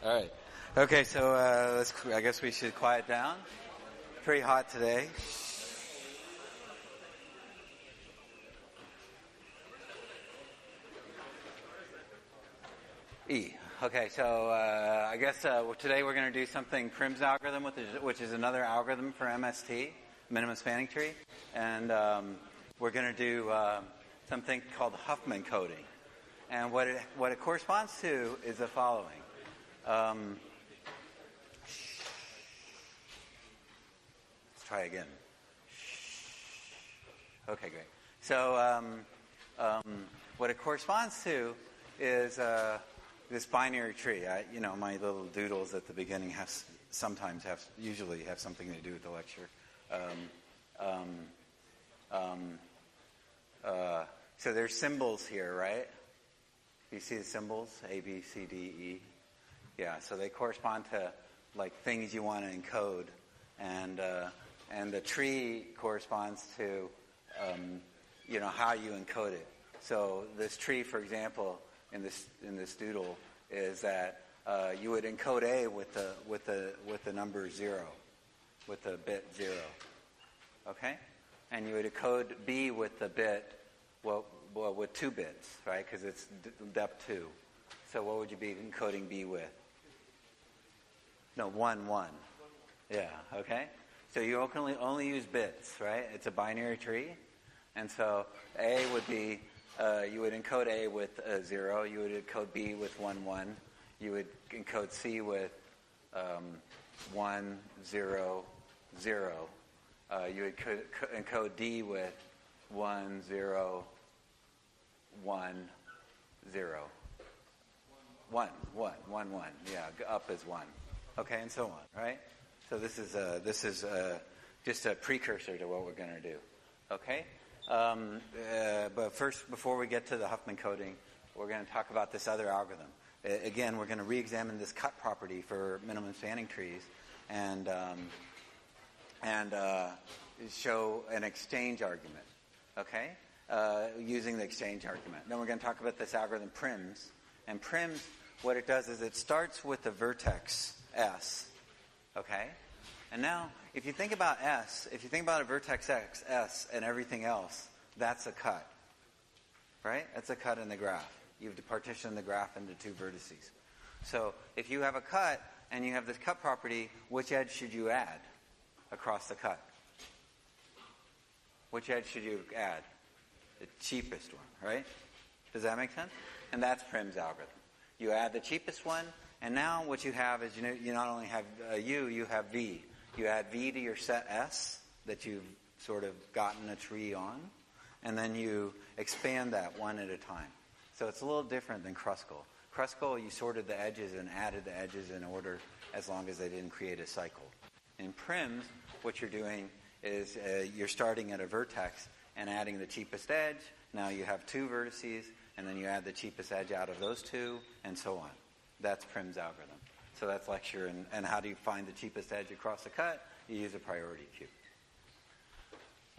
All right. Okay, so I guess we should quiet down. Pretty hot today. E. Okay, so I guess today we're going to do something Prim's algorithm, which is another algorithm for MST, minimum spanning tree, and we're going to do something called Huffman coding. And what it corresponds to is the following. Let's try again. Okay, great. So what it corresponds to is this binary tree. My little doodles at the beginning usually have something to do with the lecture. So there's symbols here, right? You see the symbols? A, B, C, D, E. Yeah, so they correspond to like things you want to encode, and the tree corresponds to how you encode it. So this tree, for example, in this doodle, is that you would encode A with the number 0, with the bit 0, okay, and you would encode B with the bit with 2 bits, right? Because it's depth 2. So what would you be encoding B with? No, 1, 1. Yeah, okay? So you only use bits, right? It's a binary tree. And so A would be, you would encode A with 0. You would encode B with 1, 1. You would encode C with 1, 0, 0. You would encode D with 1, 0, 1, 0. 1, 1, 1, 1. Yeah, up is 1. Okay, and so on, right? So this is just a precursor to what we're going to do. Okay? But first, before we get to the Huffman coding, we're going to talk about this other algorithm. Again, we're going to re-examine this cut property for minimum spanning trees and show an exchange argument. Okay? Using the exchange argument. Then we're going to talk about this algorithm Prims. And Prims, what it does is it starts with the vertex S. Okay? And now, if you think about S, if you think about a vertex X, S, and everything else, that's a cut. Right? That's a cut in the graph. You've partitioned the graph into 2 vertices. So, if you have a cut, and you have this cut property, which edge should you add across the cut? Which edge should you add? The cheapest one, right? Does that make sense? And that's Prim's algorithm. You add the cheapest one, and now what you have is you not only have you have V. You add V to your set S that you've sort of gotten a tree on, and then you expand that one at a time. So it's a little different than Kruskal. Kruskal, you sorted the edges and added the edges in order as long as they didn't create a cycle. In Prims, what you're doing is you're starting at a vertex and adding the cheapest edge. Now you have 2 vertices, and then you add the cheapest edge out of those 2, and so on. That's Prim's algorithm. So that's lecture, and how do you find the cheapest edge across the cut? You use a priority queue.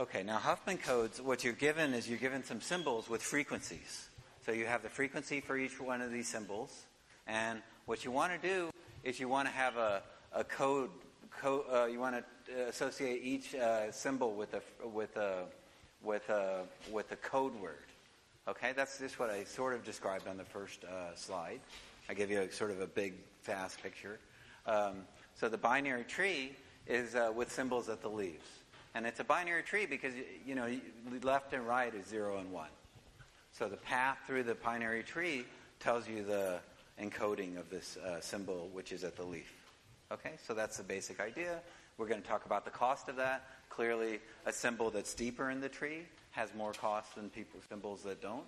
Okay, now Huffman codes, what you're given is you're given some symbols with frequencies. So you have the frequency for each one of these symbols, and what you want to do is you want to have a code you want to associate each symbol with a code word. Okay, that's just what I sort of described on the first slide. I give you sort of a big, fast picture. So the binary tree is with symbols at the leaves. And it's a binary tree because, left and right is 0 and 1. So the path through the binary tree tells you the encoding of this symbol, which is at the leaf. Okay, so that's the basic idea. We're going to talk about the cost of that. Clearly, a symbol that's deeper in the tree has more cost than symbols that don't,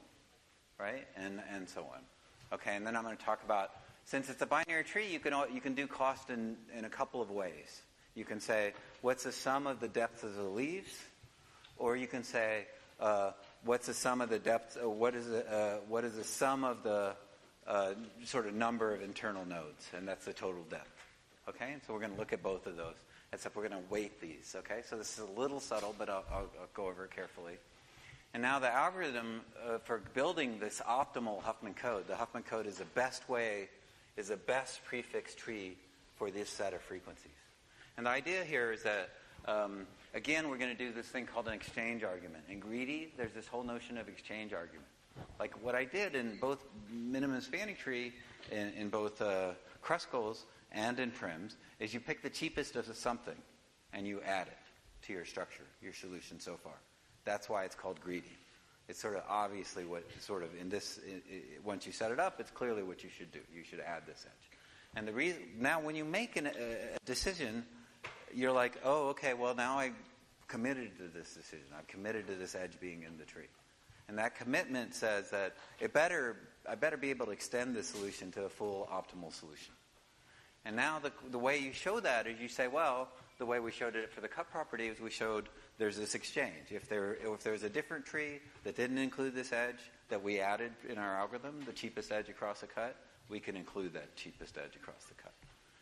right? And so on. Okay, and then I'm going to talk about, since it's a binary tree, you can do cost in a couple of ways. You can say, what's the sum of the depth of the leaves? Or you can say, what's the sum of the depth? What is the sum of the sort of number of internal nodes? And that's the total depth. Okay, and so we're going to look at both of those. Except we're going to weight these. Okay, so this is a little subtle, but I'll go over it carefully. And now the algorithm for building this optimal Huffman code. The Huffman code is the best way is the best prefix tree for this set of frequencies. And the idea here is that, again, we're going to do this thing called an exchange argument. In greedy, there's this whole notion of exchange argument. Like what I did in both minimum spanning tree, in both Kruskal's and in Prim's, is you pick the cheapest of something and you add it to your structure, your solution so far. That's why it's called greedy. It's sort of obviously what sort of in this, once you set it up, it's clearly what you should do. You should add this edge. And the reason, now when you make a decision, you're like, oh, okay, well now I've committed to this decision. I've committed to this edge being in the tree. And that commitment says that I better be able to extend the solution to a full optimal solution. And now the way you show that is you say, well, the way we showed it for the cut property is we showed there's this exchange. If there's a different tree that didn't include this edge that we added in our algorithm, the cheapest edge across the cut, we can include that cheapest edge across the cut.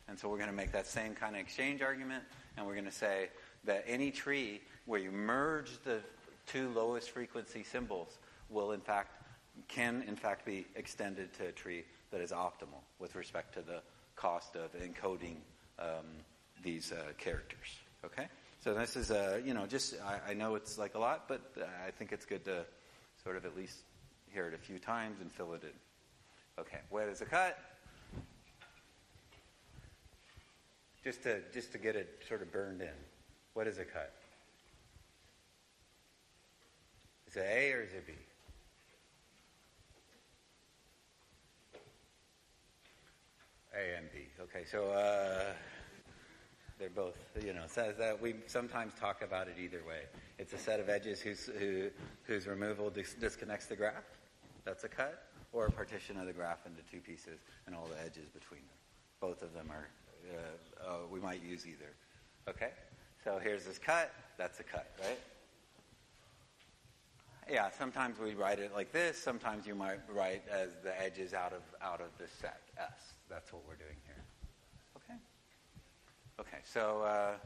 And so we're going to make that same kind of exchange argument, and we're going to say that any tree where you merge the two lowest frequency symbols can in fact be extended to a tree that is optimal with respect to the cost of encoding these characters. Okay? So this is I know it's like a lot, but I think it's good to sort of at least hear it a few times and fill it in. Okay, what is a cut? Just to get it sort of burned in. What is a cut? Is it A or is it B? A and B. Okay, so they're both, says that we sometimes talk about it either way. It's a set of edges whose removal disconnects the graph. That's a cut. Or a partition of the graph into two pieces and all the edges between them. Both of them are, we might use either. Okay? So here's this cut. That's a cut, right? Yeah, sometimes we write it like this. Sometimes you might write as the edges out of this set, S. That's what we're doing here. Okay? Okay, so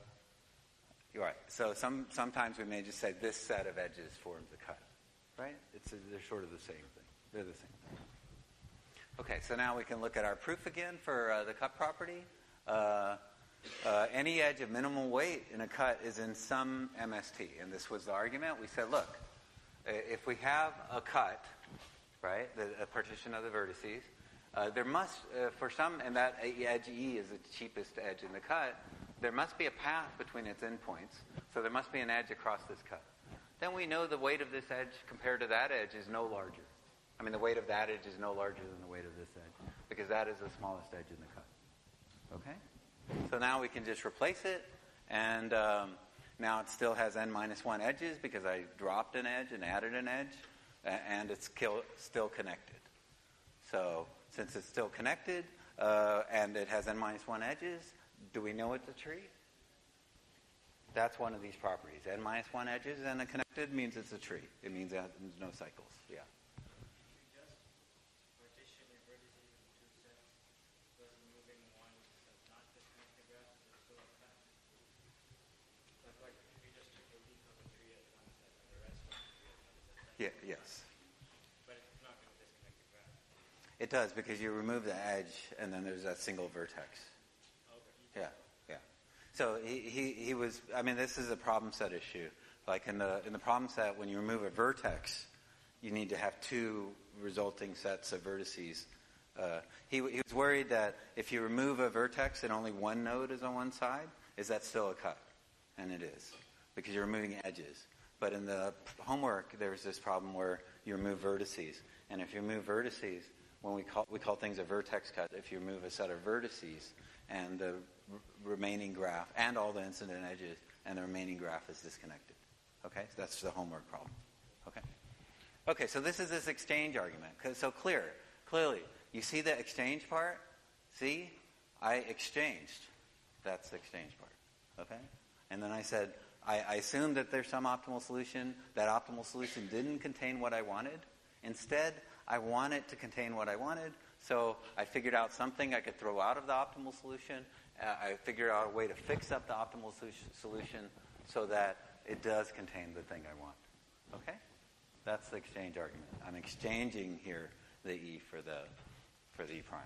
you're right. So sometimes we may just say this set of edges forms a cut, right? They're sort of the same thing. They're the same thing. Okay, so now we can look at our proof again for the cut property. Any edge of minimal weight in a cut is in some MST. And this was the argument. We said, look, if we have a cut, right, a partition of the vertices, there must, for some, and that edge E is the cheapest edge in the cut, there must be a path between its endpoints. So there must be an edge across this cut. Then we know the weight of this edge compared to that edge is no larger. I mean, the weight of that edge is no larger than the weight of this edge, because that is the smallest edge in the cut. Okay? So now we can just replace it, and now it still has n-1 edges because I dropped an edge and added an edge, and it's still connected. So since it's still connected, and it has n-1 edges, do we know it's a tree? That's one of these properties. n-1 edges and a connected means it's a tree. It means it has no cycles. Yeah. Yeah, yes. But it's not going to disconnect the graph. It does, because you remove the edge and then there's that single vertex. Okay. Yeah. So he was, I mean, this is a problem set issue. Like in the problem set, when you remove a vertex, you need to have two resulting sets of vertices. He was worried that if you remove a vertex and only one node is on one side, is that still a cut? And it is, because you're removing edges. But in the homework, there's this problem where you remove vertices. And if you remove vertices, when we call things a vertex cut, if you remove a set of vertices and the remaining graph and all the incident edges and the remaining graph is disconnected. Okay? So that's the homework problem. Okay? Okay, so this is this exchange argument. So clearly, you see the exchange part? See? I exchanged. That's the exchange part. Okay? And then I said, I assumed that there's some optimal solution. That optimal solution didn't contain what I wanted. Instead, I want it to contain what I wanted. So I figured out something I could throw out of the optimal solution. I figured out a way to fix up the optimal solution so that it does contain the thing I want. Okay? That's the exchange argument. I'm exchanging here the E for the E prime.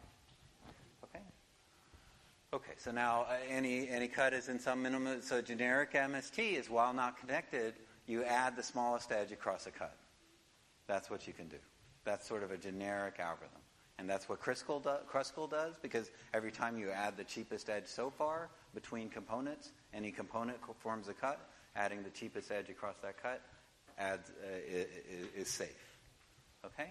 Okay, so now any cut is in some minimum. So generic MST is while not connected, you add the smallest edge across a cut. That's what you can do. That's sort of a generic algorithm. And that's what Kruskal does, because every time you add the cheapest edge so far between components, any component forms a cut, adding the cheapest edge across that cut is safe. Okay?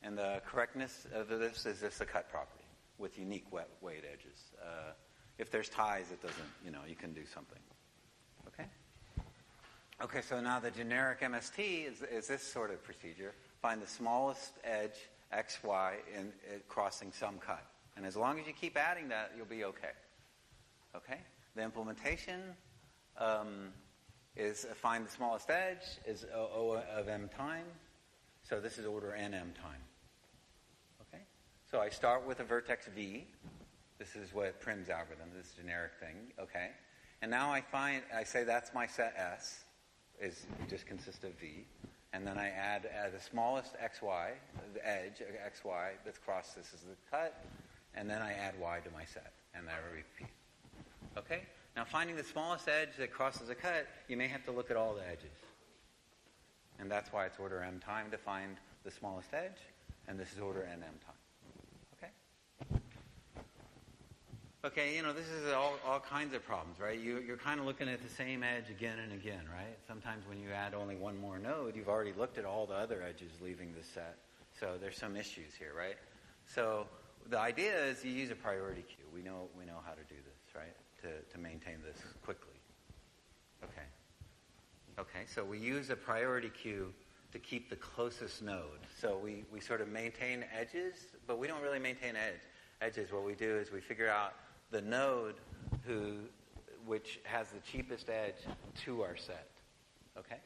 And the correctness of this is just a cut property with unique weight edges. If there's ties, it doesn't, you can do something. Okay? Okay, so now the generic MST is this sort of procedure. Find the smallest edge, X, Y, in crossing some cut. And as long as you keep adding that, you'll be okay. Okay? The implementation is find the smallest edge, is O of m time. So this is order nm time. Okay? So I start with a vertex V. This is what Prim's algorithm, this generic thing. Okay? And now I say that's my set S, is just consists of V. And then I add the smallest XY, the edge, XY, that's crossed, this is the cut. And then I add Y to my set. And I repeat. Okay? Now finding the smallest edge that crosses a cut, you may have to look at all the edges. And that's why it's order m time to find the smallest edge. And this is order nm time. Okay? Okay, this is all kinds of problems, right? You're kind of looking at the same edge again and again, right? Sometimes when you add only one more node, you've already looked at all the other edges leaving the set. So there's some issues here, right? So the idea is you use a priority queue. We know how to do this, right? To maintain this quickly. Okay. Okay, so we use a priority queue to keep the closest node. So we sort of maintain edges, but we don't really maintain edges. What we do is we figure out the node which has the cheapest edge to our set. Okay?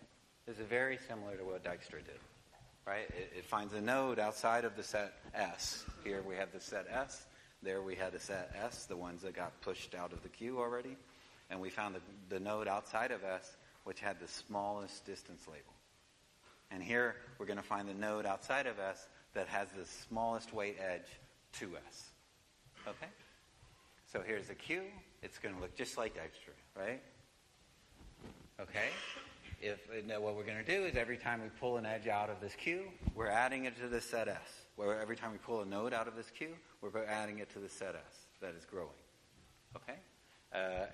This is very similar to what Dijkstra did. Right? It finds a node outside of the set S. Here we have the set S. There we had a set S, the ones that got pushed out of the queue already. And we found the node outside of S, which had the smallest distance label. And here we're going to find the node outside of S that has the smallest weight edge to S. Okay? So here's the queue. It's going to look just like Dijkstra, right? Okay? What we're going to do is every time we pull an edge out of this queue, we're adding it to the set S. Where every time we pull a node out of this queue, we're adding it to the set S that is growing. Okay?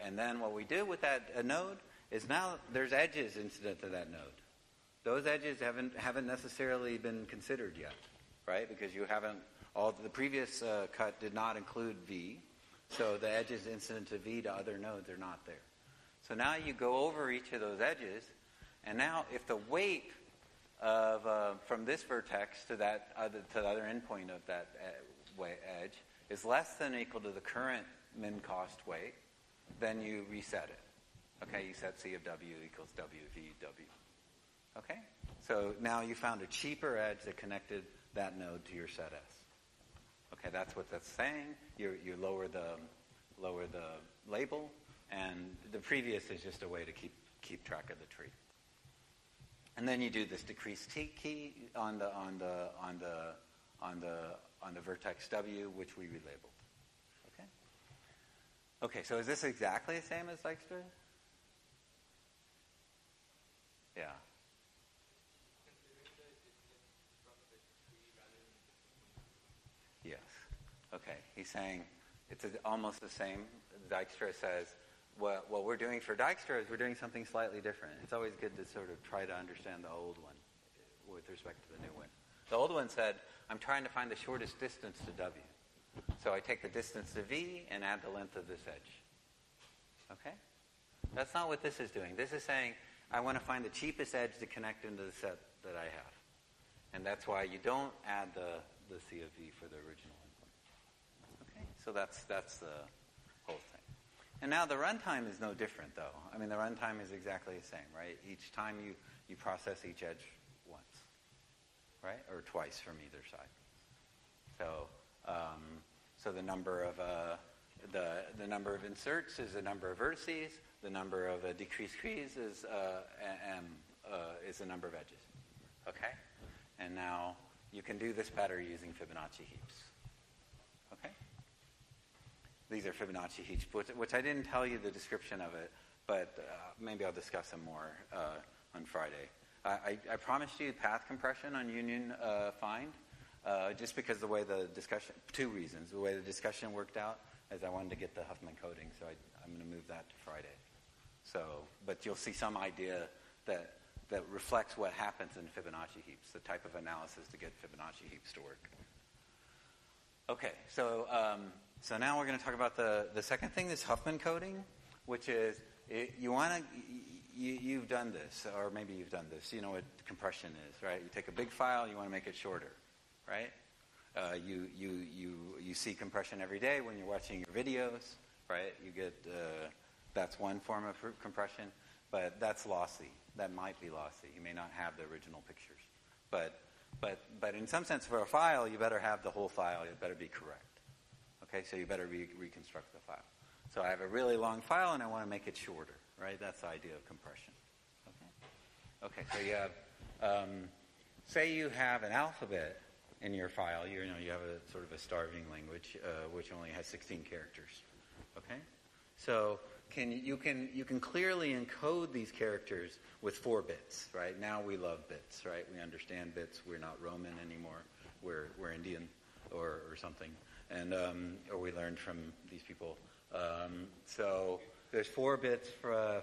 And then what we do with that node is now there's edges incident to that node. Those edges haven't necessarily been considered yet, right? Because the previous cut did not include V. So the edges incident to V to other nodes are not there. So now you go over each of those edges, and now if the weight of from this vertex to the other endpoint of that edge is less than or equal to the current min cost weight, then you reset it. Okay, you set C of W equals W V W. Okay, so now you found a cheaper edge that connected that node to your set S. Okay, that's what that's saying. You lower the label, and the previous is just a way to keep track of the tree. And then you do this decrease T key on the vertex W, which we relabeled. Okay. Okay, so is this exactly the same as Dijkstra? Yeah. Yes. Okay. He's saying it's almost the same. Dijkstra says, what we're doing for Dijkstra is we're doing something slightly different. It's always good to sort of try to understand the old one with respect to the new one. The old one said, I'm trying to find the shortest distance to W. So I take the distance to V and add the length of this edge. Okay? That's not what this is doing. This is saying, I want to find the cheapest edge to connect into the set that I have. And that's why you don't add the C of V for the original endpoint. Okay? So that's the whole thing. And now the runtime is no different, though. I mean, the runtime is exactly the same, right? Each time you process each edge once, right? Or twice from either side. So the number of the number of inserts is the number of vertices. The number of decreased keys is the number of edges. Okay? And now you can do this better using Fibonacci heaps. Okay? these are Fibonacci heaps, which I didn't tell you the description of it, but maybe I'll discuss them more on Friday. I promised you path compression on union find, just because the way the discussion, 2 reasons. The way the discussion worked out is I wanted to get the Huffman coding, so I'm going to move that to Friday. So, but you'll see some idea that reflects what happens in Fibonacci heaps, the type of analysis to get Fibonacci heaps to work. Okay, so now we're going to talk about the second thing, this Huffman coding, which is you've done this, or maybe you've done this. You know what compression is, right? You take a big file, you want to make it shorter, right? You see compression every day when you're watching your videos, right? You get that's one form of compression, but that's lossy. That might be lossy. You may not have the original pictures, but in some sense, for a file, you better have the whole file. It better be correct. Okay, so you better reconstruct the file. So I have a really long file, and I want to make it shorter, right? That's the idea of compression. Okay, so you have, say you have an alphabet in your file. You have a sort of a starving language, which only has 16 characters. Okay, so you can clearly encode these characters with 4 bits, right? Now we love bits, right? We understand bits. We're not Roman anymore. We're Indian or something, and or we learned from these people. So there's 4 bits for a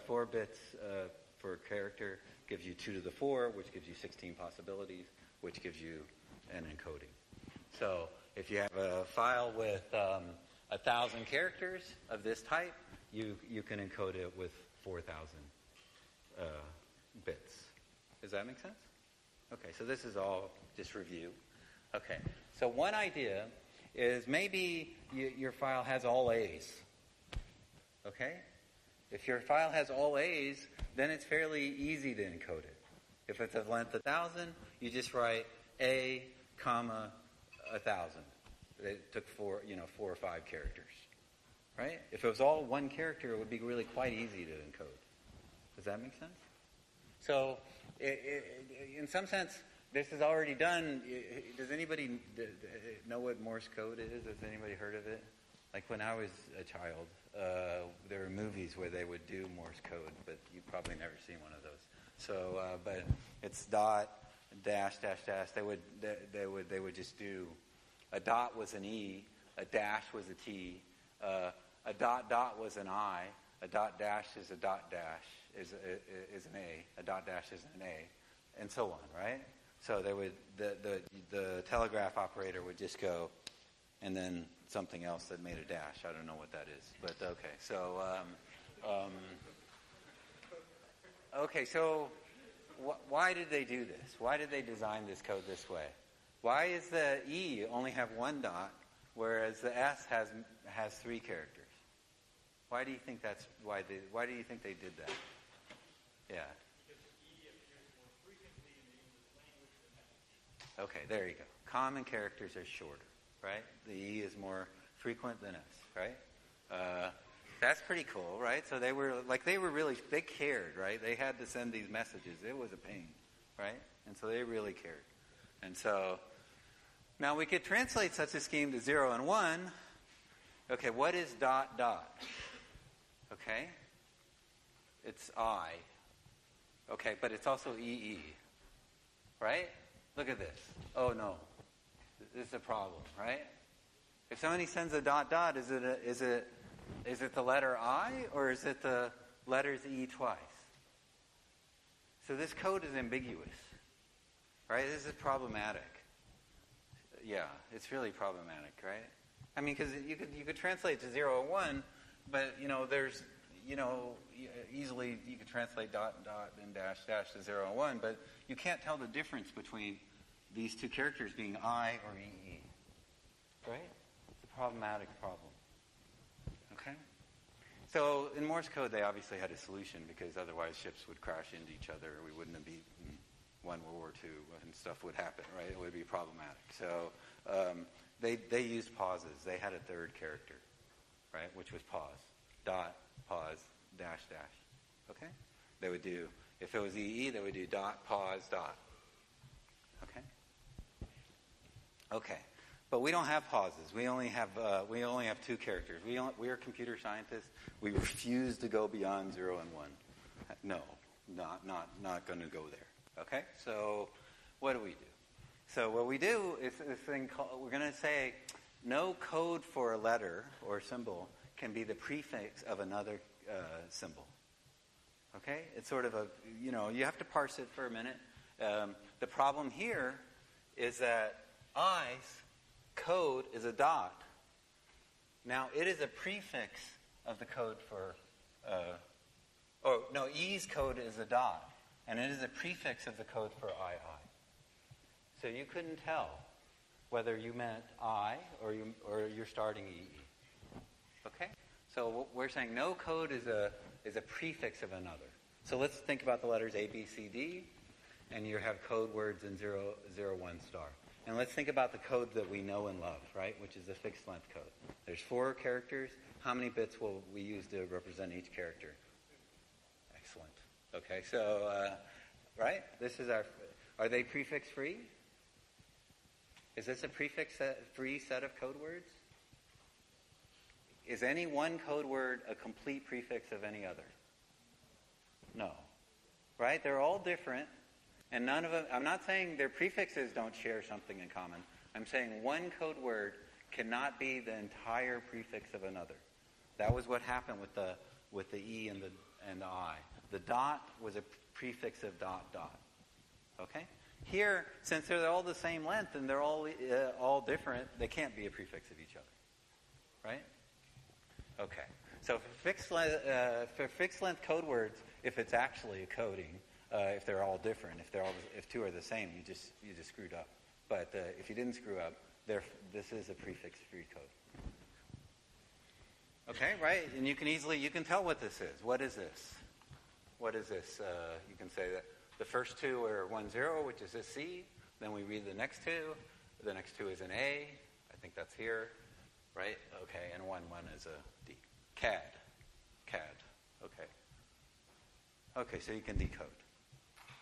character. Gives you 2 to the 4, which gives you 16 possibilities, which gives you an encoding. So if you have a file with 1,000 characters of this type, you can encode it with 4,000 bits. Does that make sense? Okay, so this is all just review. Okay, so one idea is maybe your file has all A's. Okay? If your file has all A's, then it's fairly easy to encode it. If it's of length 1,000, you just write A, comma, 1,000. It took 4 or 5 characters. Right? If it was all one character, it would be really quite easy to encode. Does that make sense? So, in some sense, this is already done. Does anybody know what Morse code is? Has anybody heard of it? Like when I was a child, there were movies where they would do Morse code, but you've probably never seen one of those. So, but it's dot, dash, dash, dash. They would just do a dot was an E, a dash was a T, a dot dot was an I, a dot dash is a dot dash is an A dot dash is an A, and so on, right? So they would the telegraph operator would just go, and then something else that made a dash. I don't know what that is, but okay. So so why did they do this? Why did they design this code this way? Why is the E only have 1 dot, whereas the S has 3 characters? Why do you think that's why do you think they did that? Yeah. Because E appears more frequently in the English language than S. Okay, there you go. Common characters are shorter, right? The E is more frequent than S, right? That's pretty cool, right? So they cared, right? They had to send these messages. It was a pain, right? And so they really cared. And so now we could translate such a scheme to 0 and 1. Okay, what is dot dot? Okay? It's I. Okay, but it's also EE. Right? Look at this. Oh no. This is a problem, right? If somebody sends a dot dot, is it the letter I or is it the letters E twice? So this code is ambiguous. Right? This is problematic. Yeah, it's really problematic, right? I mean, because you could translate to 0 or 1, but there's easily you could translate dot dot and dash dash to 0 and 1, but you can't tell the difference between these 2 characters being I or EE. Right? It's a problematic problem. Okay? So in Morse code, they obviously had a solution because otherwise ships would crash into each other. We wouldn't have beaten World War II and stuff would happen, right? It would be problematic. So they used pauses. They had a 3rd character, right, which was pause. Dot, pause, dash, dash. Okay? They would do, if it was EE, they would do dot, pause, dot. Okay? Okay. But we don't have pauses. We only have 2 characters. We are computer scientists. We refuse to go beyond 0 and 1. No, not going to go there. Okay? So what do we do? So what we do is this thing called, we're going to say no code for a letter or symbol can be the prefix of another symbol. Okay? It's sort of you have to parse it for a minute. The problem here is that I's code is a dot. Now, it is a prefix of the code for, E's code is a dot, and it is a prefix of the code for II. So you couldn't tell whether you meant I or you're starting EE. Okay? So we're saying no code is a prefix of another. So let's think about the letters A, B, C, D, and you have code words in 0, 0, 1 star. And let's think about the code that we know and love, right, which is the fixed length code. There's 4 characters. How many bits will we use to represent each character? Excellent. Okay, so, right, this is are they prefix free? Is this a prefix free set of code words? Is any one code word a complete prefix of any other? No. Right? They're all different. And none of them, I'm not saying their prefixes don't share something in common. I'm saying one code word cannot be the entire prefix of another. That was what happened with the E and the I. The dot was a prefix of dot dot. Okay? Here, since they're all the same length and they're all different, they can't be a prefix of each other. Right? Okay. So for fixed length code words, if it's actually a coding, if they're all different, if 2 are the same, you just screwed up. But if you didn't screw up, this is a prefix-free code. Okay, right? And you can tell what this is. What is this? What is this? You can say that the first 2 are 1, 0, which is a C. Then we read the next 2. The next 2 is an A. I think that's here, right? Okay, and 1, 1 is a D. CAD. Okay. Okay, so you can decode.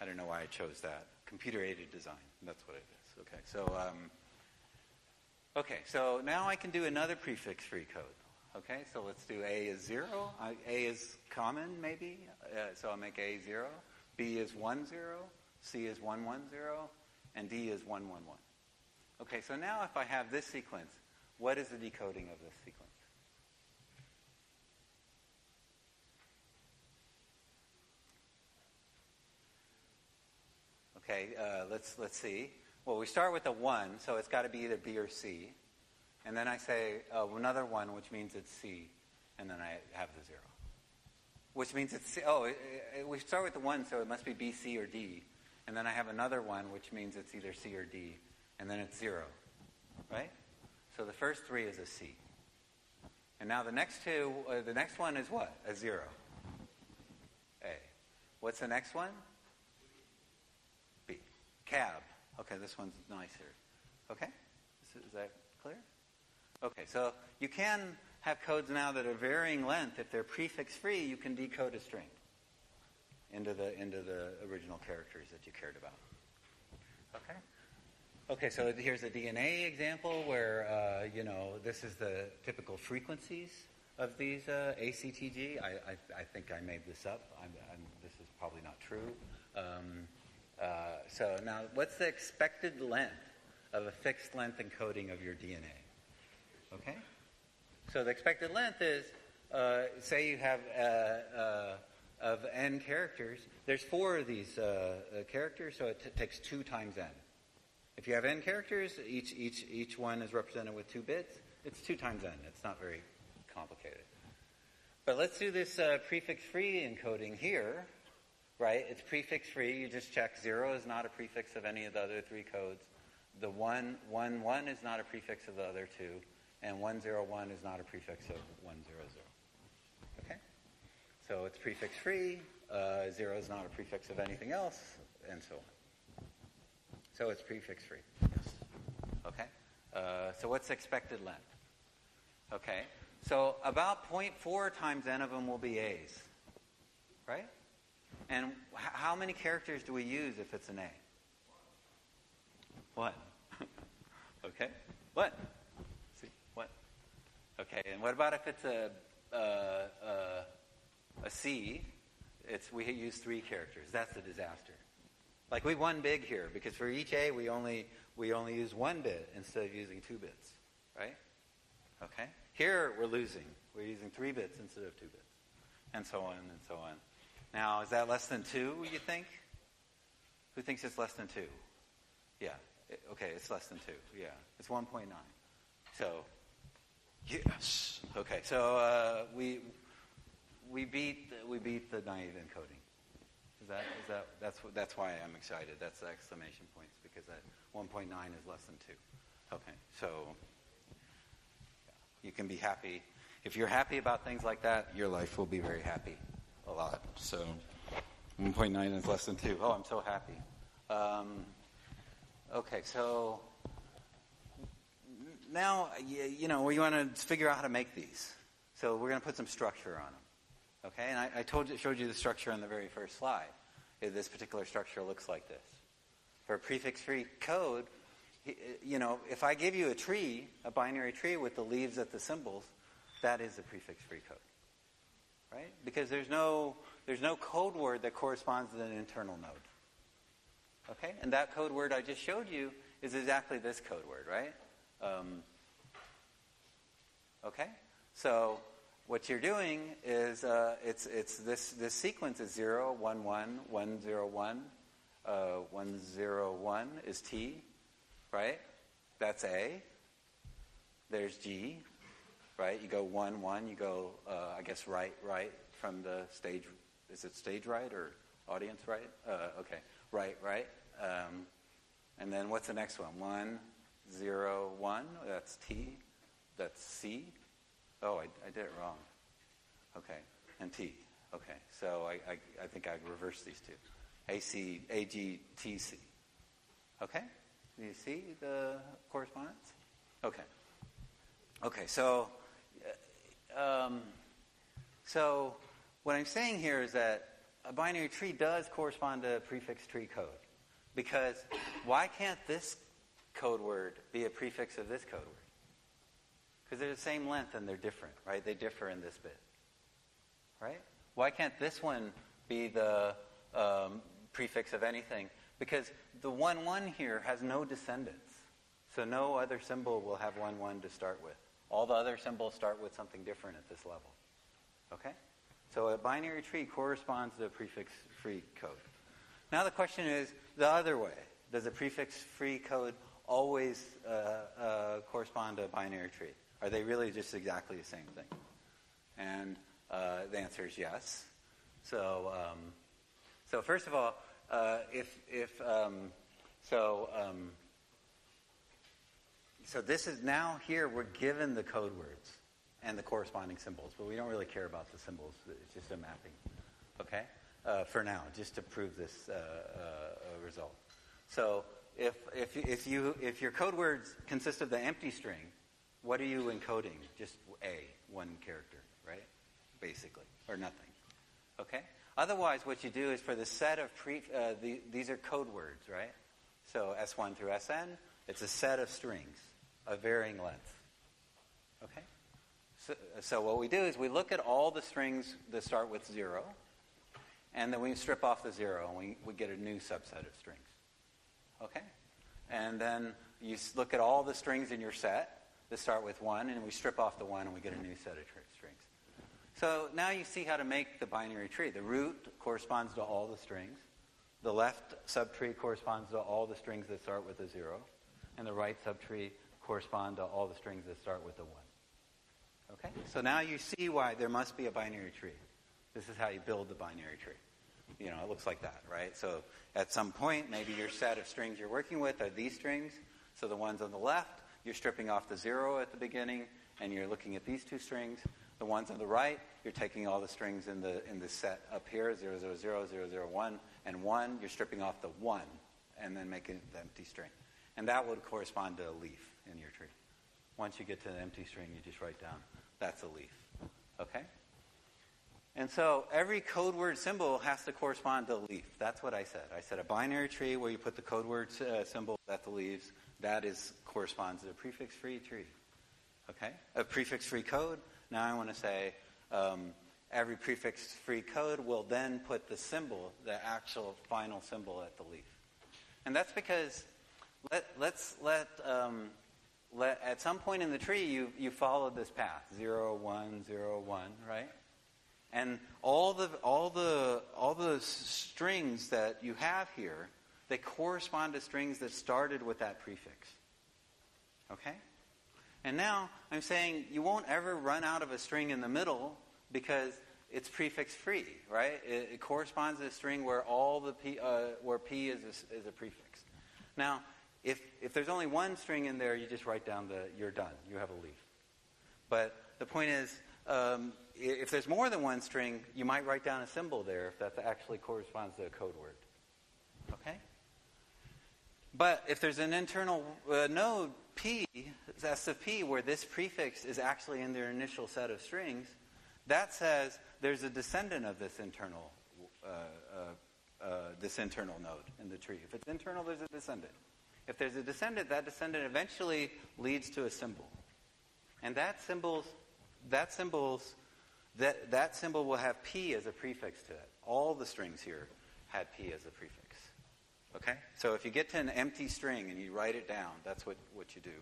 I don't know why I chose that. Computer-aided design. That's what it is. Okay, so now I can do another prefix-free code. Okay, so let's do A is 0. A is common, maybe. So I'll make A 0. B is 1, 0. C is 1, 1, 0. And D is 1, 1, 1. Okay, so now if I have this sequence, what is the decoding of this sequence? Okay, let's see. Well, we start with a 1, so it's got to be either B or C. And then I say another 1, which means it's C. And then I have the 0. Which means it's C. We start with the 1, so it must be B, C, or D. And then I have another 1, which means it's either C or D. And then it's 0. Right? So the first 3 is a C. And now the next one is what? A 0. A. What's the next one? B. Cab. Okay, this one's nicer. Okay? Is that clear? Okay, so you can have codes now that are varying length. If they're prefix-free, you can decode a string into the original characters that you cared about. Okay? Okay, so here's a DNA example where, this is the typical frequencies of these ACTG. I think I made this up. This is probably not true. So now, what's the expected length of a fixed length encoding of your DNA? Okay? So the expected length is, say you have of n characters, there's 4 of these characters, so it takes 2 times n. If you have n characters, each one is represented with 2 bits, it's 2 times n. It's not very complicated. But let's do this prefix-free encoding here, right? It's prefix-free. You just check 0 is not a prefix of any of the other 3 codes. The 1, 1, 1 is not a prefix of the other 2. And 1, 0, 1 is not a prefix of 1, 0, 0. Okay? So it's prefix-free. 0 is not a prefix of anything else, and so on. So it's prefix-free. Yes. Okay? So what's the expected length? Okay. So about 0.4 times n of them will be A's. Right? And how many characters do we use if it's an A? 1. Okay? What? See, what? Okay, and what about if it's a C? We use 3 characters. That's a disaster. Like we won big here because for each A we only use 1 bit instead of using 2 bits, right? Okay. Here we're losing. We're using 3 bits instead of 2 bits, and so on and so on. Now, is that less than 2? You think? Who thinks it's less than 2? Yeah. Okay, it's less than 2. Yeah, it's 1.9. So, yes. Okay, so we beat the naive encoding. That's why I'm excited. That's the exclamation points because that 1.9 is less than 2. Okay, so you can be happy. If you're happy about things like that, your life will be very happy a lot. So 1.9 is less than 2. Oh, I'm so happy. Okay, so now, we want to figure out how to make these. So we're going to put some structure on them. Okay, and I showed you the structure on the very first slide. This particular structure looks like this. For a prefix-free code, if I give you a tree, a binary tree with the leaves at the symbols, that is a prefix-free code, right? Because there's no code word that corresponds to an internal node. Okay, and that code word I just showed you is exactly this code word, right? Okay, so what you're doing is it's this sequence is 0, 1, 1, 1, 0, 1, 1, 0, 1 is T, right? That's A. There's G, right? You go 1, 1. You go, I guess, right from the stage. Is it stage right or audience right? Okay, right. And then what's the next one? 1, 0, 1. That's T. That's C. Oh, I did it wrong. Okay, and T. Okay, so I think I reversed these two. AC, AG, TC. Okay? Do you see the correspondence? Okay. Okay, so what I'm saying here is that a binary tree does correspond to a prefix tree code. Because why can't this code word be a prefix of this code word? Because they're the same length and they're different, right? They differ in this bit, right? Why can't this one be the prefix of anything? Because the 1, 1 here has no descendants. So no other symbol will have 1, 1 to start with. All the other symbols start with something different at this level. Okay? So a binary tree corresponds to a prefix-free code. Now the question is the other way. Does a prefix-free code always correspond to a binary tree? Are they really just exactly the same thing? And the answer is yes. So first of all, so this is now here we're given the code words and the corresponding symbols, but we don't really care about the symbols. It's just a mapping, okay? For now, just to prove this result. So if your code words consist of the empty string, what are you encoding? Just one character, right? Basically, or nothing. Okay. Otherwise, what you do is for the set of these are code words, right? So S1 through Sn, it's a set of strings of varying length. Okay. So what we do is we look at all the strings that start with 0, and then we strip off the 0, and we get a new subset of strings. Okay? And then you look at all the strings in your set that start with 1, and we strip off the 1, and we get a new set of strings. So now you see how to make the binary tree. The root corresponds to all the strings. The left subtree corresponds to all the strings that start with a 0. And the right subtree correspond to all the strings that start with a 1. Okay? So now you see why there must be a binary tree. This is how you build the binary tree. It looks like that, right? So at some point, maybe your set of strings you're working with are these strings. So the ones on the left, you're stripping off the 0 at the beginning, and you're looking at these two strings. The ones on the right, you're taking all the strings in the set up here, 0, 0, 0, 0, 0, 1, and 1, you're stripping off the 1, and then making the empty string. And that would correspond to a leaf in your tree. Once you get to the empty string, you just write down, that's a leaf. Okay? And so every code word symbol has to correspond to a leaf. That's what I said. I said a binary tree where you put the code word symbol at the leaves, that corresponds to a prefix-free tree. Okay? A prefix-free code. Now I want to say every prefix-free code will then put the symbol, the actual final symbol at the leaf. And that's because let at some point in the tree you followed this path 0, 1, 0, 1, right? And all the strings that you have here, they correspond to strings that started with that prefix. Okay? And now I'm saying you won't ever run out of a string in the middle because it's prefix free, right? It corresponds to a string where all the where p is a prefix. Now, if there's only one string in there, you just write down you're done. You have a leaf. But the point is, if there's more than one string, you might write down a symbol there if that actually corresponds to a code word. Okay? But if there's an internal node p, that's the p where this prefix is actually in their initial set of strings, that says there's a descendant of this internal node in the tree. If it's internal, there's a descendant. If there's a descendant, that descendant eventually leads to a symbol. And that symbol will have p as a prefix to it. All the strings here had p as a prefix. Okay? So if you get to an empty string and you write it down, that's what you do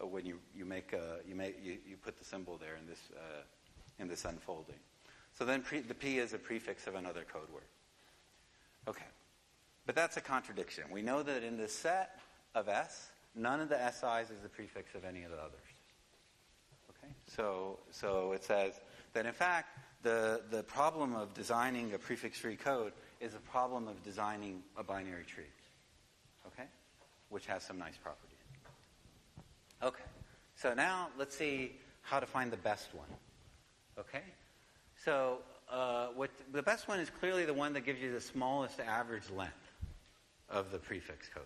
when you put the symbol there in this unfolding. So then the p is a prefix of another code word. Okay. But that's a contradiction. We know that in this set of S, none of the SIs is the prefix of any of the others. Okay? So it says that in fact the problem of designing a prefix-free code is a problem of designing a binary tree. Okay? Which has some nice properties. Okay. So now let's see how to find the best one. Okay? So the best one is clearly the one that gives you the smallest average length of the prefix codes.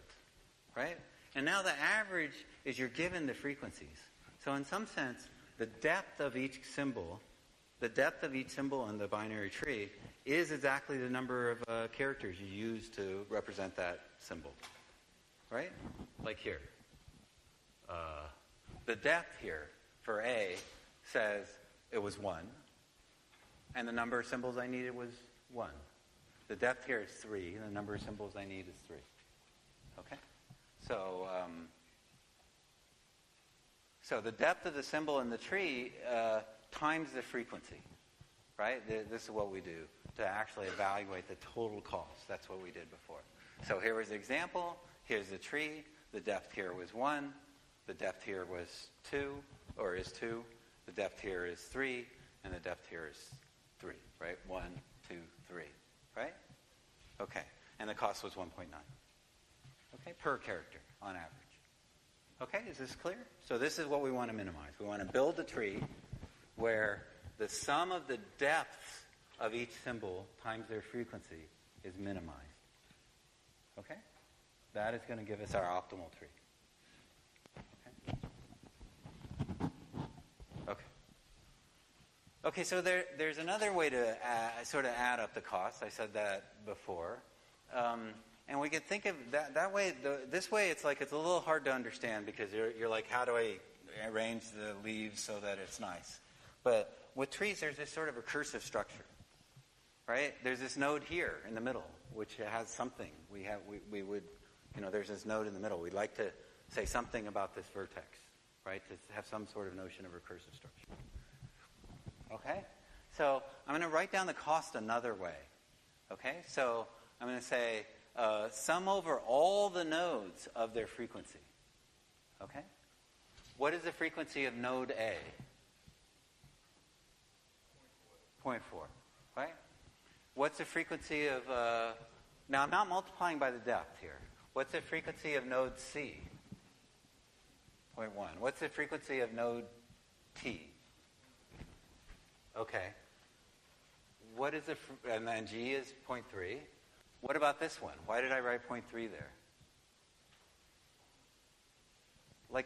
Right? And now the average is you're given the frequencies. So in some sense, the depth of each symbol in the binary tree is exactly the number of characters you use to represent that symbol. Right? Like here. The depth here for A says it was 1. And the number of symbols I needed was 1. The depth here is 3. And the number of symbols I need is 3. Okay? So the depth of the symbol in the tree times the frequency, right? This is what we do to actually evaluate the total cost. That's what we did before. So here was the example. Here's the tree. The depth here was 1. The depth here was 2, or is 2. The depth here is 3. And the depth here is 3, right? 1, 2, 3, right? Okay. And the cost was 1.9. Okay, per character on average. Okay, is this clear? So this is what we want to minimize. We want to build a tree where the sum of the depths of each symbol times their frequency is minimized. Okay? That is going to give us our optimal tree. Okay. Okay, so there's another way to sort of add up the costs. I said that before. And we can think of that way. This way, it's a little hard to understand because you're like, how do I arrange the leaves so that it's nice? But with trees, there's this sort of recursive structure, right? There's this node here in the middle, which has something. We would, there's this node in the middle. We'd like to say something about this vertex, right? To have some sort of notion of recursive structure. Okay? So I'm going to write down the cost another way. Okay? So I'm going to say sum over all the nodes of their frequency. Okay? What is the frequency of node A? 0.4. Right? What's the frequency of... now, I'm not multiplying by the depth here. What's the frequency of node C? 0.1. What's the frequency of node T? Okay. What is and then G is 0.3. What about this one? Why did I write 0.3 there?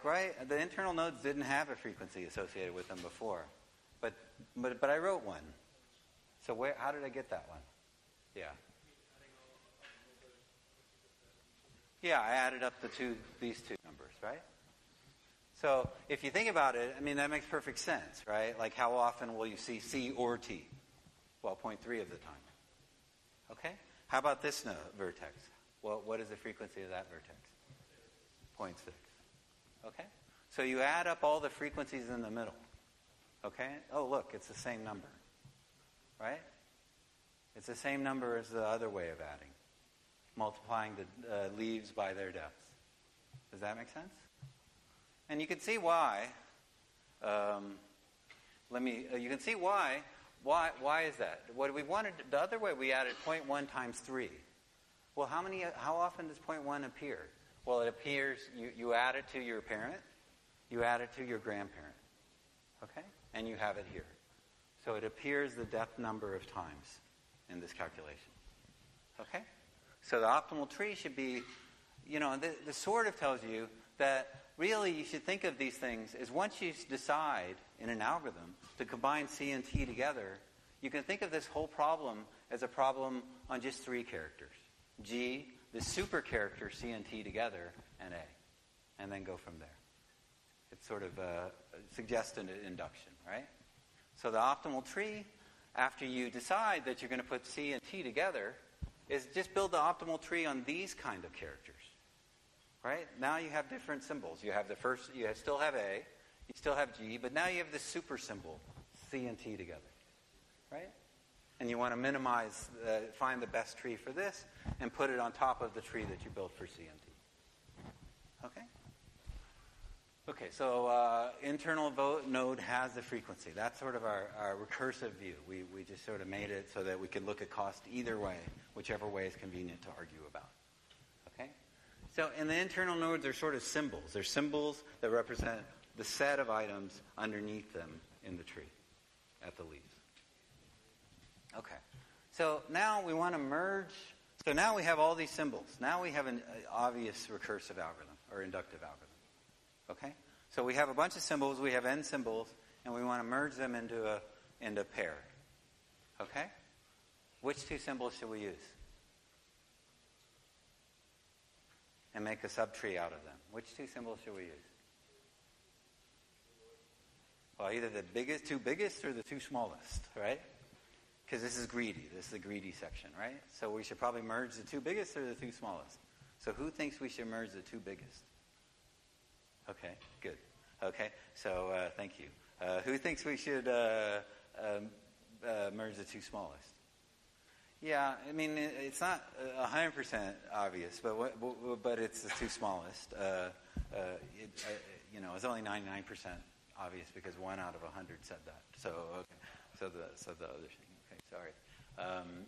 Right? The internal nodes didn't have a frequency associated with them before. But I wrote one. So how did I get that one? Yeah. Yeah, I added up these two numbers, right? So if you think about it, I mean, that makes perfect sense, right? Like how often will you see C or T? Well, 0.3 of the time. Okay? How about this vertex? Well, what is the frequency of that vertex? 0.6. Okay? So you add up all the frequencies in the middle. Okay? Oh, look, it's the same number. Right? It's the same number as the other way of adding. Multiplying the leaves by their depths. Does that make sense? And you can see why. You can see why. Why is that? What we wanted, the other way we added 0.1 times 3. Well, how often does 0.1 appear? Well, it appears, you add it to your parent, you add it to your grandparent. Okay? And you have it here. So it appears the depth number of times in this calculation. Okay? So the optimal tree should be, this sort of tells you that really you should think of these things as once you decide in an algorithm to combine C and T together, you can think of this whole problem as a problem on just 3 characters. G, the super character C and T together, and A. And then go from there. It's sort of suggested induction, right? So the optimal tree, after you decide that you're going to put C and T together, is just build the optimal tree on these kind of characters. Right? Now you have different symbols. You have you still have A, you still have G, but now you have this super symbol, C and T together. Right? And you want to minimize, find the best tree for this, and put it on top of the tree that you built for C and T. Okay? Okay, so internal node has the frequency. That's sort of our recursive view. We just sort of made it so that we can look at cost either way, whichever way is convenient to argue about. Okay? So, and the internal nodes are sort of symbols. They're symbols that represent the set of items underneath them in the tree, at the leaves. Okay. So now we want to merge. So now we have all these symbols. Now we have an obvious recursive algorithm, or inductive algorithm. Okay? So we have a bunch of symbols. We have n symbols, and we want to merge them into a pair. Okay? Which 2 symbols should we use? And make a subtree out of them. Which 2 symbols should we use? Well, either the 2 biggest or the 2 smallest, right? Because this is greedy. This is the greedy section, right? So we should probably merge the 2 biggest or the 2 smallest. So who thinks we should merge the 2 biggest? Okay, good. Okay, so thank you. Who thinks we should merge the 2 smallest? Yeah, I mean, it's not 100% obvious, but it's the 2 smallest. It's only 99% obvious because 1 out of 100 said that. So, okay. So the other thing.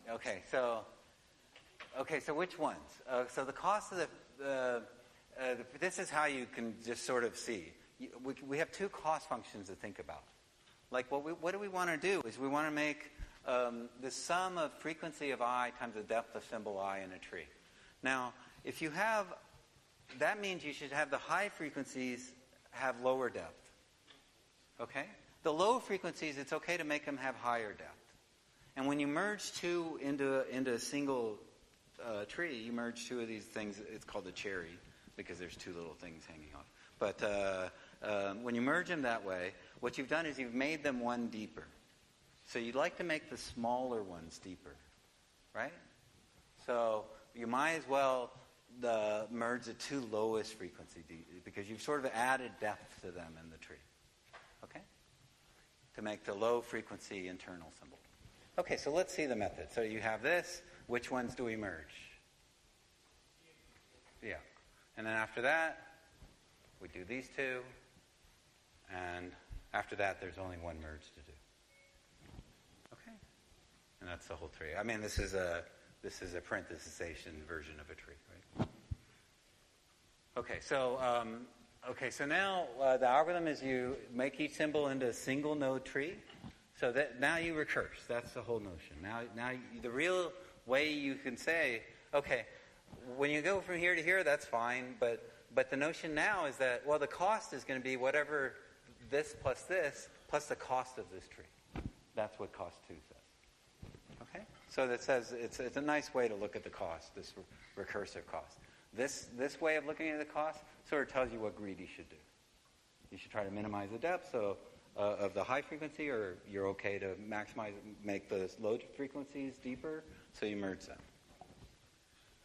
Okay, sorry. So which ones? So the cost of this is how you can just sort of see. We have 2 cost functions to think about. Like what do we want to do is we want to make the sum of frequency of I times the depth of symbol I in a tree. Now, if you have, that means you should have the high frequencies have lower depth. Okay? The low frequencies, it's okay to make them have higher depth. And when you merge 2 into a single tree, you merge 2 of these things. It's called a cherry because there's 2 little things hanging off. But when you merge them that way, what you've done is you've made them one deeper. So you'd like to make the smaller ones deeper, right? So you might as well merge the 2 lowest frequency because you've sort of added depth to them in the tree, okay? To make the low frequency internal symbol. Okay, so let's see the method. So you have this. Which ones do we merge? Yeah. And then after that, we do these 2. And after that, there's only one merge to do. Okay? And that's the whole tree. I mean, this is a parenthesization version of a tree, right? Okay, so now the algorithm is you make each symbol into a single node tree. So that now you recurse. That's the whole notion. Now the real way you can say, okay, when you go from here to here, that's fine. But the notion now is that, well, the cost is going to be whatever this plus the cost of this tree. That's what cost 2 says. Okay? So that says it's a nice way to look at the cost, this recursive cost. This way of looking at the cost sort of tells you what greedy should do. You should try to minimize the depth of the high frequency, or you're okay to make the low frequencies deeper, so you merge them.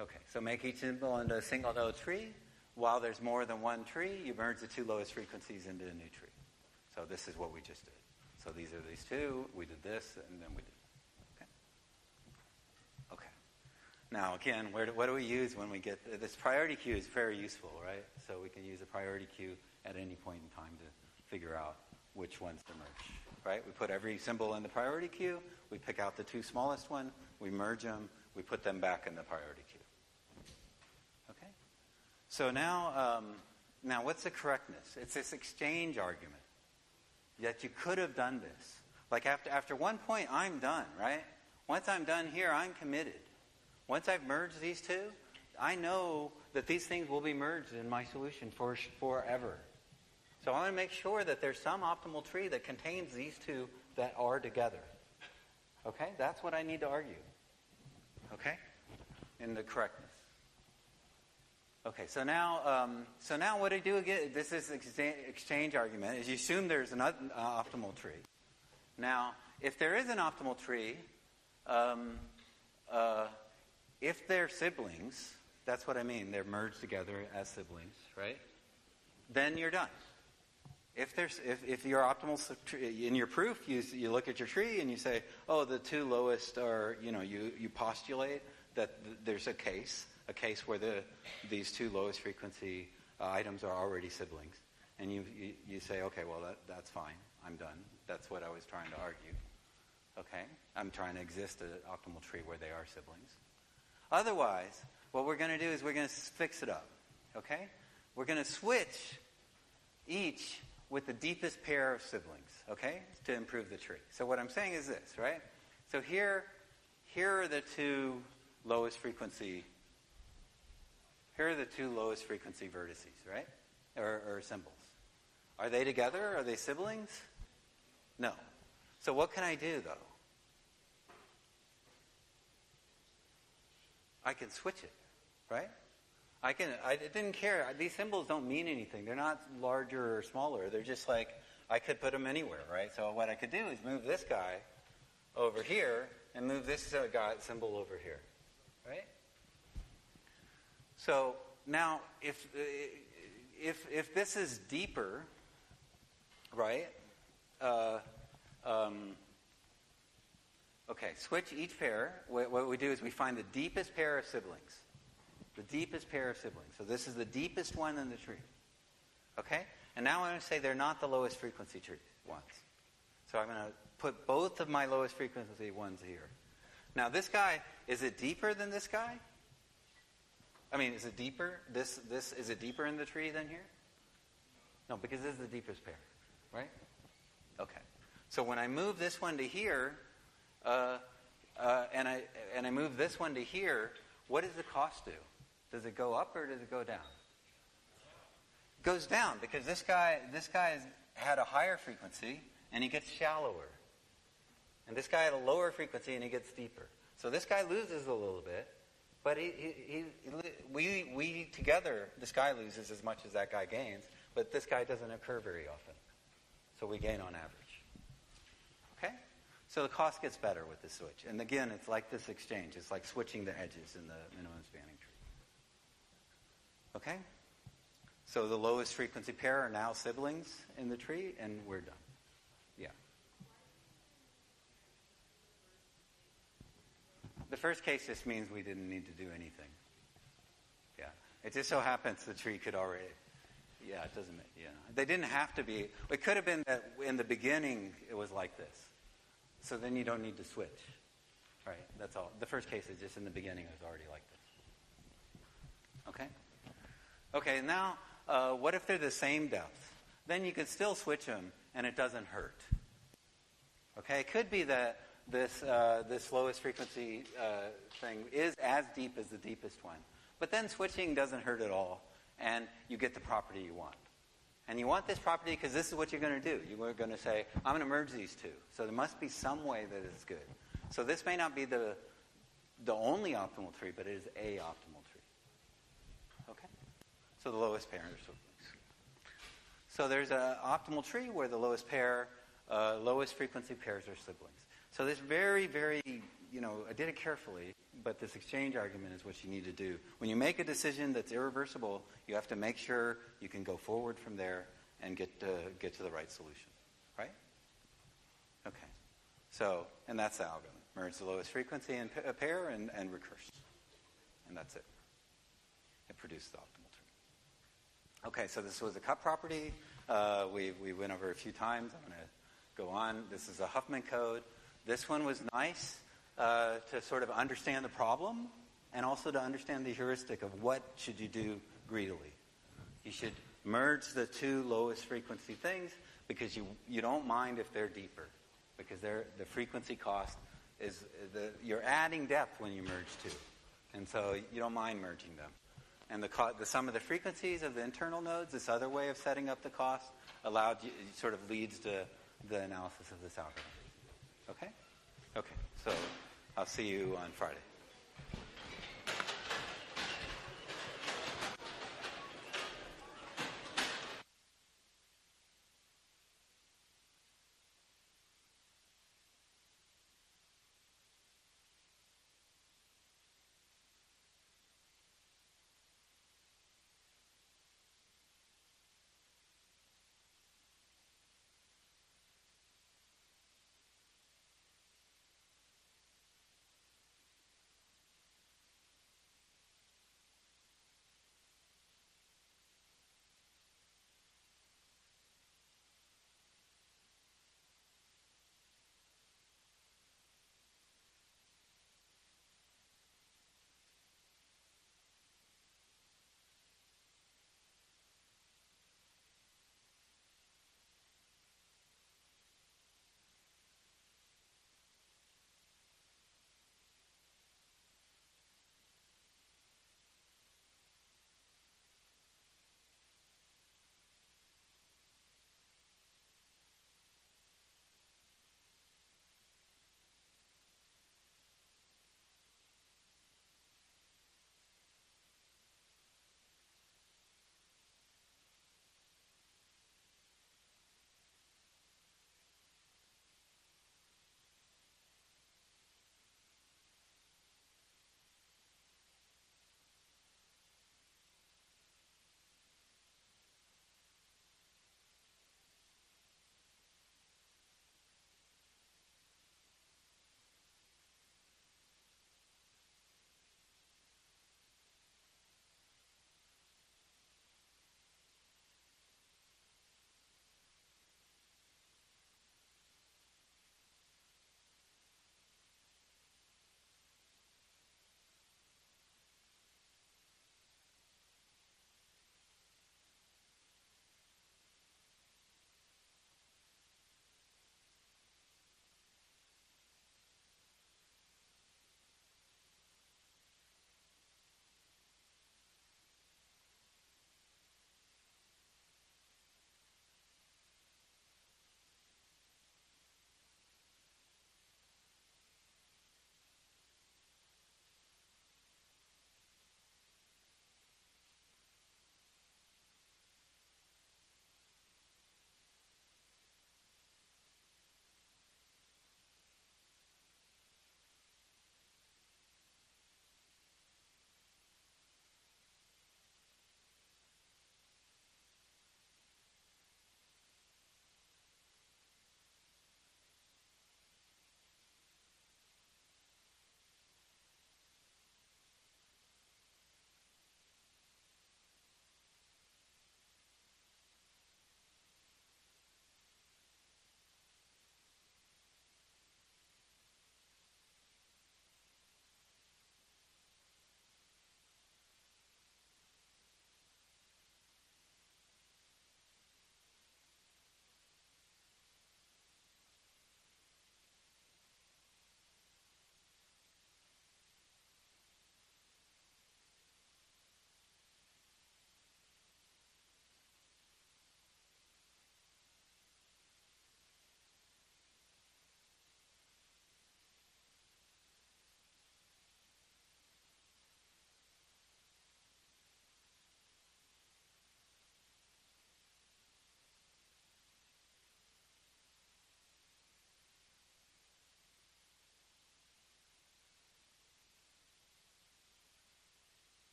Okay, so make each symbol into a single node tree. While there's more than one tree, you merge the two lowest frequencies into a new tree. So this is what we just did. So these are these two, we did this, and then we did. Okay. Now again, what do we use when we get this priority queue is very useful, right? So we can use a priority queue at any point in time to figure out which ones to merge, right? We put every symbol in the priority queue, we pick out the two smallest one, we merge them, we put them back in the priority queue. Okay? So now what's the correctness? It's this exchange argument that you could have done this. Like after one point, I'm done, right? Once I'm done here, I'm committed. Once I've merged these two, I know that these things will be merged in my solution forever. So I want to make sure that there's some optimal tree that contains these two that are together. Okay? That's what I need to argue. Okay? In the correctness. Okay, so now what I do again, this is exchange argument, is you assume there's an optimal tree. Now, if there is an optimal tree, if they're siblings, that's what I mean, they're merged together as siblings, right? Then you're done. If your optimal tree, in your proof, you look at your tree and you say, oh, the two lowest are, you postulate that there's a case where these two lowest frequency items are already siblings. And you say, okay, well, that's fine. I'm done. That's what I was trying to argue. Okay? I'm trying to exist an optimal tree where they are siblings. Otherwise, what we're going to do is we're going to fix it up. Okay? We're going to switch each with the deepest pair of siblings, okay, to improve the tree. So what I'm saying is this, right? So here are the two lowest frequency. Here are the two lowest frequency vertices, right? Or symbols. Are they together? Are they siblings? No. So what can I do, though? I can switch it, right? I didn't care. These symbols don't mean anything. They're not larger or smaller. They're just like, I could put them anywhere, right? So what I could do is move this guy over here and move this guy symbol over here, right? So now, if this is deeper, right? Okay, switch each pair. What we do is we find the deepest pair of siblings. The deepest pair of siblings. So this is the deepest one in the tree. Okay? And now I'm going to say they're not the lowest frequency tree ones. So I'm going to put both of my lowest frequency ones here. Now this guy, is it deeper than this guy? I mean, is it deeper? This is it deeper in the tree than here? No, because this is the deepest pair. Right? Okay. So when I move this one to here, and I move this one to here, what does the cost do? Does it go up or does it go down? It goes down because this guy had a higher frequency and he gets shallower. And this guy had a lower frequency and he gets deeper. So this guy loses a little bit, but we together, this guy loses as much as that guy gains, but this guy doesn't occur very often. So we gain on average. Okay? So the cost gets better with the switch. And again, it's like this exchange. It's like switching the edges in the minimum spanning tree. Okay? So the lowest frequency pair are now siblings in the tree, and we're done. Yeah. The first case just means we didn't need to do anything. Yeah. It just so happens the tree could already... Yeah, it doesn't... Yeah. They didn't have to be... It could have been that in the beginning it was like this. So then you don't need to switch. Right? That's all. The first case is just in the beginning it was already like this. Okay? Okay, now, what if they're the same depth? Then you could still switch them, and it doesn't hurt. Okay? It could be that this lowest frequency thing is as deep as the deepest one. But then switching doesn't hurt at all, and you get the property you want. And you want this property because this is what you're going to do. You're going to say, I'm going to merge these two. So there must be some way that it's good. So this may not be the only optimal tree, but it is a optimal tree. Okay? So the lowest pair of siblings. So there's an optimal tree where the lowest frequency pairs are siblings. So this very, very, I did it carefully, but this exchange argument is what you need to do. When you make a decision that's irreversible, you have to make sure you can go forward from there and get to the right solution, right? Okay. So, and that's the algorithm. Merge the lowest frequency in a pair and recurse. And that's it. It produced the optimal tree. Okay, so this was a cut property. We went over a few times. I'm going to go on. This is a Huffman code. This one was nice to sort of understand the problem and also to understand the heuristic of what should you do greedily. You should merge the two lowest frequency things because you don't mind if they're deeper, because the frequency cost is you're adding depth when you merge two, and so you don't mind merging them. And the sum of the frequencies of the internal nodes, this other way of setting up the cost, sort of leads to the analysis of this algorithm. Okay? Okay. So I'll see you on Friday.